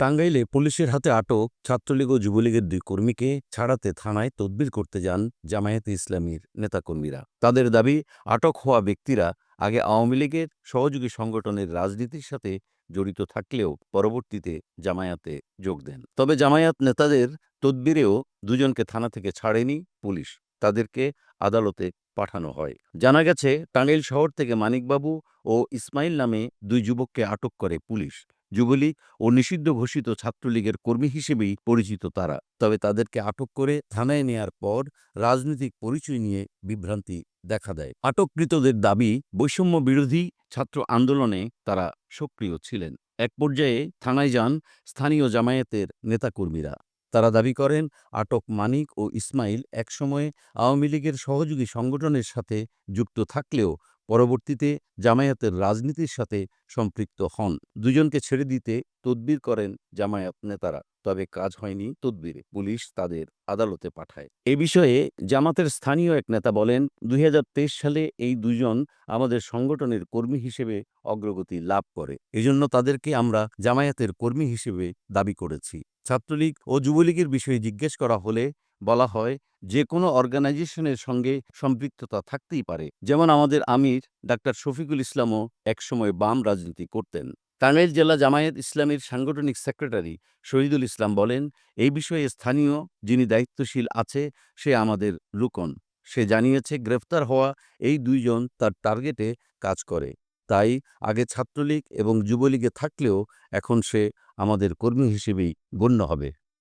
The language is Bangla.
টাঙ্গাইলে পুলিশের হাতে আটক ছাত্রলীগ ও যুবলীগের ২ কর্মীকে ছাড়াতে থানায় তদবির করতে যান জামায়াতে ইসলামীর নেতাকর্মীরা। তাদের দাবি, আটক হওয়া ব্যক্তিরা আগে আওয়ামী লীগের সহযোগী সংগঠনের রাজনীতির সাথে জড়িত থাকলেও পরবর্তীতে জামায়াতে যোগ দেন। তবে জামায়াত নেতাদের তদবিরেও দুজনকে থানা থেকে ছাড়েনি পুলিশ, তাদেরকে আদালতে পাঠানো হয়। জানা গেছে, টাঙ্গাইল শহর থেকে মানিকবাবু ও ইসমাইল নামে ২ যুবককে আটক করে পুলিশ। যুবলীগ ও নিষিদ্ধ ঘোষিত ছাত্রলীগের কর্মী হিসেবেই পরিচিত তারা। তবে তাদেরকে আটক করে থানায় নেয়ার পর রাজনৈতিক পরিচয় নিয়ে বিভ্রান্তি দেখা দেয়। আটককৃতদের দাবি, বৈষম্য বিরোধী ছাত্র আন্দোলনে তারা সক্রিয় ছিলেন। এক পর্যায়ে থানায় যান স্থানীয় জামায়াতের নেতাকর্মীরা। তারা দাবি করেন, আটক মানিক ও ইসমাইল একসময়ে আওয়ামী লীগের সহযোগী সংগঠনের সাথে যুক্ত থাকলেও পরবর্তীতে জামায়াতের রাজনীতির সাথে সম্পৃক্ত হন। দুজনকে ছেড়ে দিতে তদবির করেন জামায়াত নেতারা, তবে কাজ হয়নি তদবিরে। পুলিশ তাদের আদালতে পাঠায়। এ বিষয়ে জামাতের স্থানীয় এক নেতা বলেন, ২০২৩ সালে এই দুজন আমাদের সংগঠনের কর্মী হিসেবে অগ্রগতি লাভ করে। এজন্য তাদেরকে আমরা জামায়াতের কর্মী হিসেবে দাবি করেছি। ছাত্রলীগ ও যুবলীগের বিষয়ে জিজ্ঞেস করা হলে বলা হয়, যে কোনো অর্গানাইজেশনের সঙ্গে সম্পৃক্ততা থাকতেই পারে। যেমন আমাদের আমির ডাক্তার শফিকুল ইসলামও একসময় বাম রাজনীতি করতেন। টাঙ্গাইল জেলা জামায়াত ইসলামীর সাংগঠনিক সেক্রেটারি শহীদুল ইসলাম বলেন, এই বিষয়ে স্থানীয় যিনি দায়িত্বশীল আছে সে আমাদের রুকন। সে জানিয়েছে, গ্রেফতার হওয়া এই ২ জন তার টার্গেটে কাজ করে। তাই আগে ছাত্রলীগ এবং যুবলীগে থাকলেও এখন সে আমাদের কর্মী হিসেবেই গণ্য হবে।